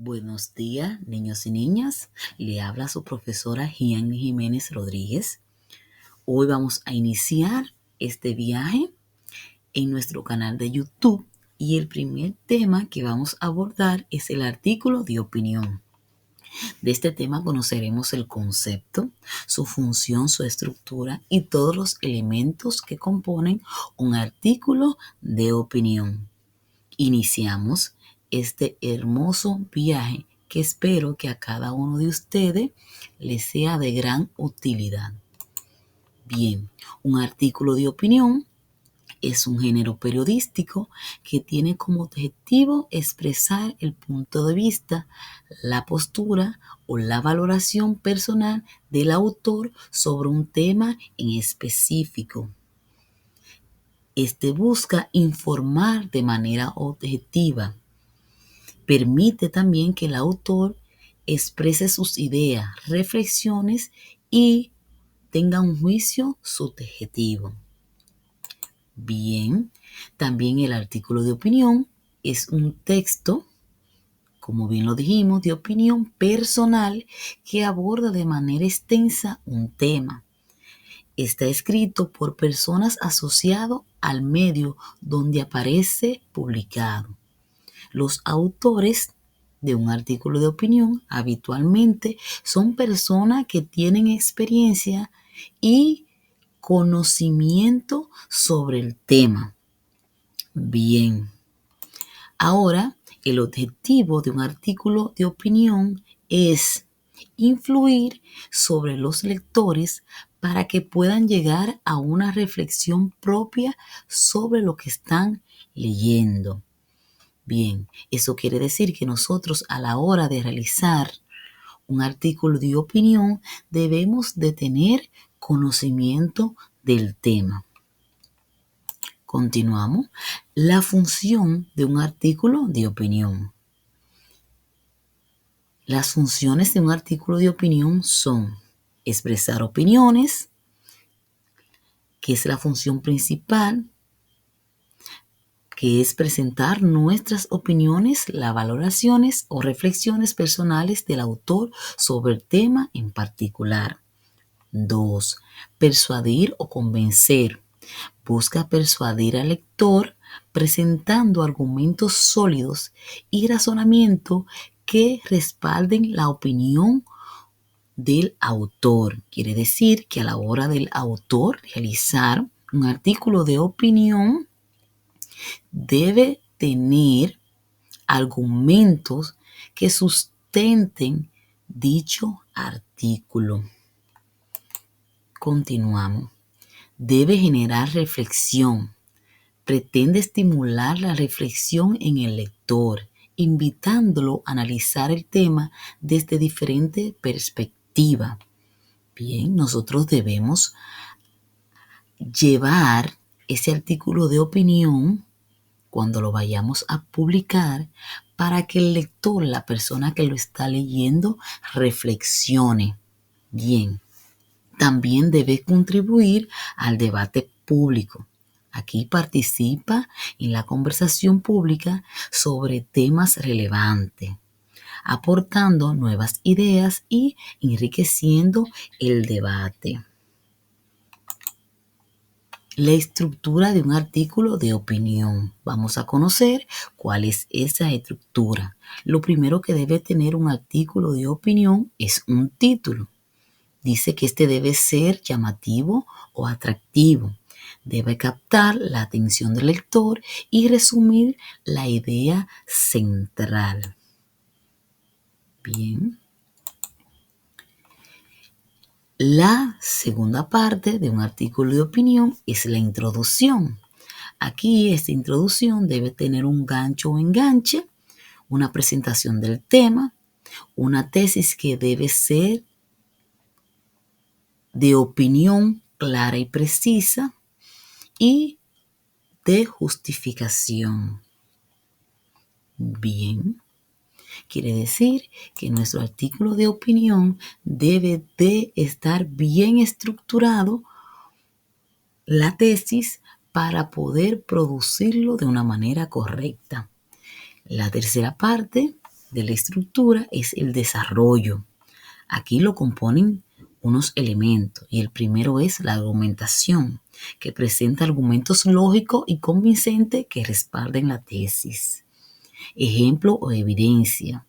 Buenos días, niños y niñas. Le habla su profesora Gianni Jiménez Rodríguez. Hoy vamos a iniciar este viaje en nuestro canal de YouTube y el primer tema que vamos a abordar es el artículo de opinión. De este tema conoceremos el concepto, su función, su estructura y todos los elementos que componen un artículo de opinión. Iniciamos este hermoso viaje que espero que a cada uno de ustedes les sea de gran utilidad. Bien, un artículo de opinión es un género periodístico que tiene como objetivo expresar el punto de vista, la postura o la valoración personal del autor sobre un tema en específico. Este busca informar de manera objetiva. Permite también que el autor exprese sus ideas, reflexiones y tenga un juicio subjetivo. Bien, también el artículo de opinión es un texto, como bien lo dijimos, de opinión personal que aborda de manera extensa un tema. Está escrito por personas asociadas al medio donde aparece publicado. Los autores de un artículo de opinión habitualmente son personas que tienen experiencia y conocimiento sobre el tema. Bien, ahora el objetivo de un artículo de opinión es influir sobre los lectores para que puedan llegar a una reflexión propia sobre lo que están leyendo. Bien, eso quiere decir que nosotros a la hora de realizar un artículo de opinión debemos de tener conocimiento del tema. Continuamos. La función de un artículo de opinión. Las funciones de un artículo de opinión son expresar opiniones, que es la función principal, que es presentar nuestras opiniones, las valoraciones o reflexiones personales del autor sobre el tema en particular. 2. Persuadir o convencer. Busca persuadir al lector presentando argumentos sólidos y razonamiento que respalden la opinión del autor. Quiere decir que a la hora del autor realizar un artículo de opinión, debe tener argumentos que sustenten dicho artículo. Continuamos. Debe generar reflexión. Pretende estimular la reflexión en el lector, invitándolo a analizar el tema desde diferentes perspectivas. Bien, nosotros debemos llevar ese artículo de opinión cuando lo vayamos a publicar para que el lector, la persona que lo está leyendo, reflexione. Bien, también debe contribuir al debate público. Aquí participa en la conversación pública sobre temas relevantes, aportando nuevas ideas y enriqueciendo el debate. La estructura de un artículo de opinión. Vamos a conocer cuál es esa estructura. Lo primero que debe tener un artículo de opinión es un título. Dice que este debe ser llamativo o atractivo. Debe captar la atención del lector y resumir la idea central. Bien. La segunda parte de un artículo de opinión es la introducción. Aquí esta introducción debe tener un gancho o enganche, una presentación del tema, una tesis que debe ser de opinión clara y precisa y de justificación. Bien, quiere decir que nuestro artículo de opinión debe de estar bien estructurado, la tesis, para poder producirlo de una manera correcta. La tercera parte de la estructura es el desarrollo. Aquí lo componen unos elementos y el primero es la argumentación, que presenta argumentos lógicos y convincentes que respalden la tesis. Ejemplo o evidencia.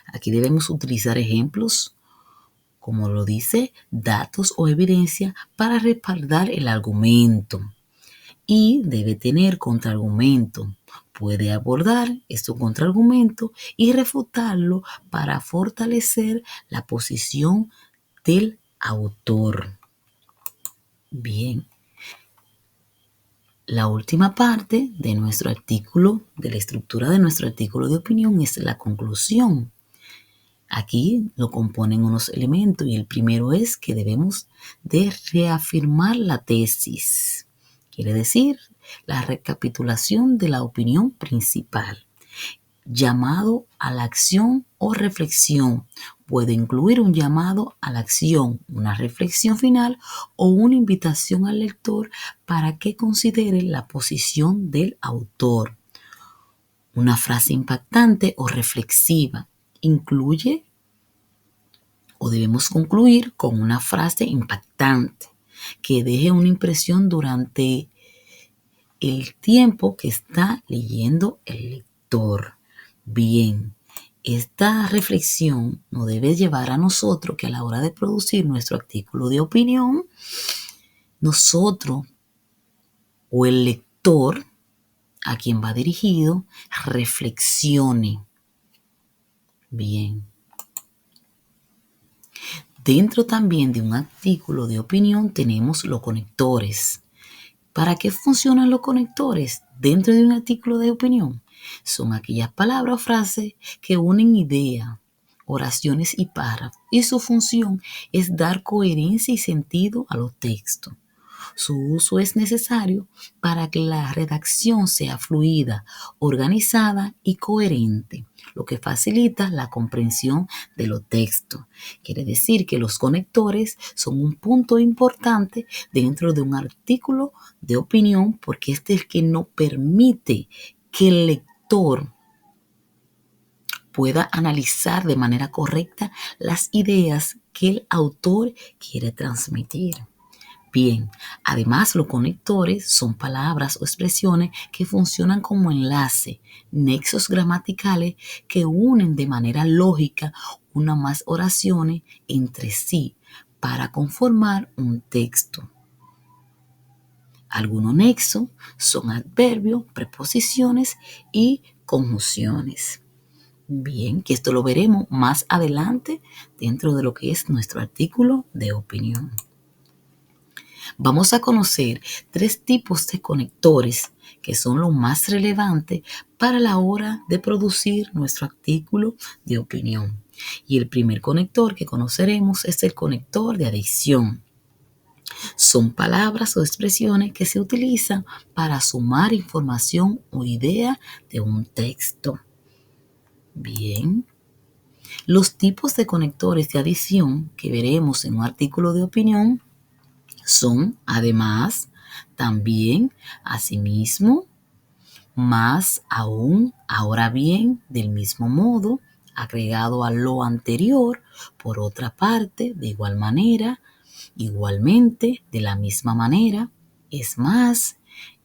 Aquí debemos utilizar ejemplos, como lo dice, datos o evidencia para respaldar el argumento. Y debe tener contraargumento. Puede abordar estos contraargumentos y refutarlo para fortalecer la posición del autor. Bien, la última parte de nuestro artículo, de la estructura de nuestro artículo de opinión, es la conclusión. Aquí lo componen unos elementos y el primero es que debemos de reafirmar la tesis. Quiere decir, la recapitulación de la opinión principal. Llamado a la acción o reflexión. Puede incluir un llamado a la acción, una reflexión final o una invitación al lector para que considere la posición del autor. Una frase impactante o reflexiva incluye o debemos concluir con una frase impactante que deje una impresión durante el tiempo que está leyendo el lector. Bien, esta reflexión nos debe llevar a nosotros que a la hora de producir nuestro artículo de opinión, nosotros o el lector a quien va dirigido reflexione. Bien. Dentro también de un artículo de opinión tenemos los conectores. ¿Para qué funcionan los conectores dentro de un artículo de opinión? Son aquellas palabras o frases que unen ideas, oraciones y párrafos, y su función es dar coherencia y sentido a los textos. Su uso es necesario para que la redacción sea fluida, organizada y coherente, lo que facilita la comprensión de los textos. Quiere decir que los conectores son un punto importante dentro de un artículo de opinión porque este es el que nos permite que el lector pueda analizar de manera correcta las ideas que el autor quiere transmitir. Bien, además los conectores son palabras o expresiones que funcionan como enlace, nexos gramaticales que unen de manera lógica una más oraciones entre sí para conformar un texto. Algunos nexos son adverbios, preposiciones y conjunciones. Bien, que esto lo veremos más adelante dentro de lo que es nuestro artículo de opinión. Vamos a conocer 3 tipos de conectores que son los más relevantes para la hora de producir nuestro artículo de opinión. Y el primer conector que conoceremos es el conector de adición. Son palabras o expresiones que se utilizan para sumar información o idea de un texto. Bien. Los tipos de conectores de adición que veremos en un artículo de opinión son además, también, asimismo, más aún, ahora bien, del mismo modo, agregado a lo anterior, por otra parte, de igual manera, igualmente, de la misma manera, es más,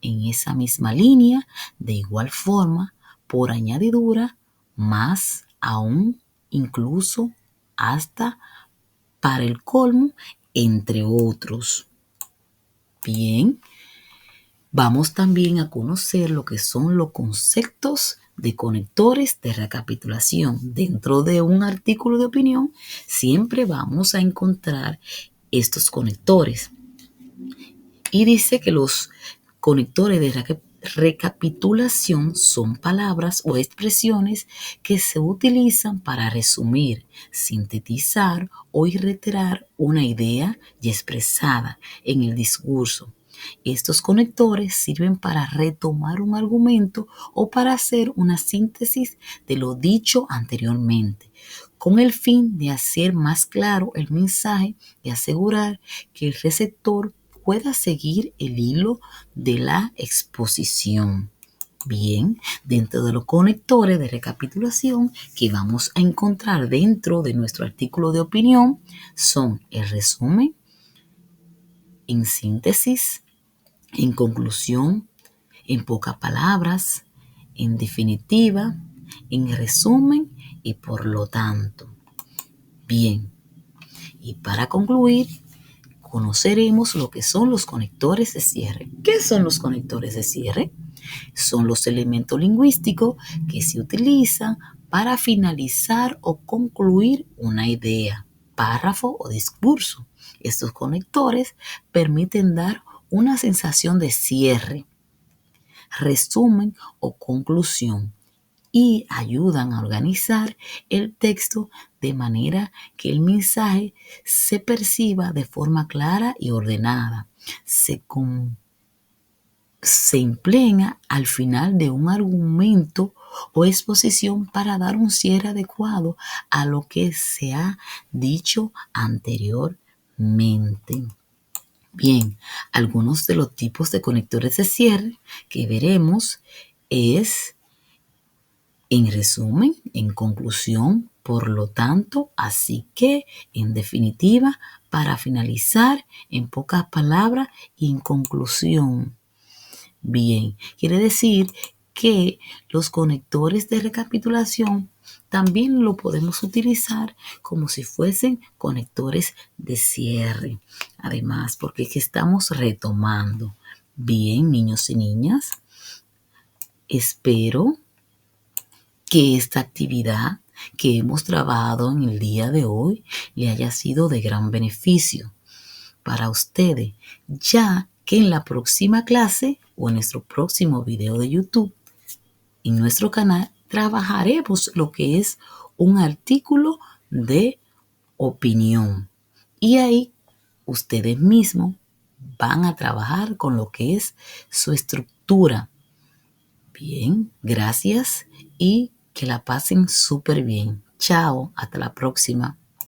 en esa misma línea, de igual forma, por añadidura, más aún, incluso, hasta, para el colmo, entre otros. Bien, vamos también a conocer lo que son los conceptos de conectores de recapitulación. Dentro de un artículo de opinión, siempre vamos a encontrar estos conectores. Y dice que los conectores de recapitulación son palabras o expresiones que se utilizan para resumir, sintetizar o reiterar una idea ya expresada en el discurso. Estos conectores sirven para retomar un argumento o para hacer una síntesis de lo dicho anteriormente, con el fin de hacer más claro el mensaje y asegurar que el receptor pueda seguir el hilo de la exposición. Bien, dentro de los conectores de recapitulación que vamos a encontrar dentro de nuestro artículo de opinión son el resumen, en síntesis, en conclusión, en pocas palabras, en definitiva, en resumen y por lo tanto. Bien, y para concluir, conoceremos lo que son los conectores de cierre. ¿Qué son los conectores de cierre? Son los elementos lingüísticos que se utilizan para finalizar o concluir una idea, párrafo o discurso. Estos conectores permiten dar una sensación de cierre, resumen o conclusión y ayudan a organizar el texto de manera que el mensaje se perciba de forma clara y ordenada. Se emplea al final de un argumento o exposición para dar un cierre adecuado a lo que se ha dicho anteriormente. Bien, algunos de los tipos de conectores de cierre que veremos es en resumen, en conclusión, por lo tanto, así que, en definitiva, para finalizar, en pocas palabras y en conclusión. Bien, quiere decir que los conectores de recapitulación también lo podemos utilizar como si fuesen conectores de cierre. Además, porque es que estamos retomando. Bien, niños y niñas, espero que esta actividad que hemos trabajado en el día de hoy le haya sido de gran beneficio para ustedes, ya que en la próxima clase o en nuestro próximo video de YouTube, en nuestro canal, trabajaremos lo que es un artículo de opinión. Y ahí ustedes mismos van a trabajar con lo que es su estructura. Bien, gracias y que la pasen súper bien. Chao, hasta la próxima.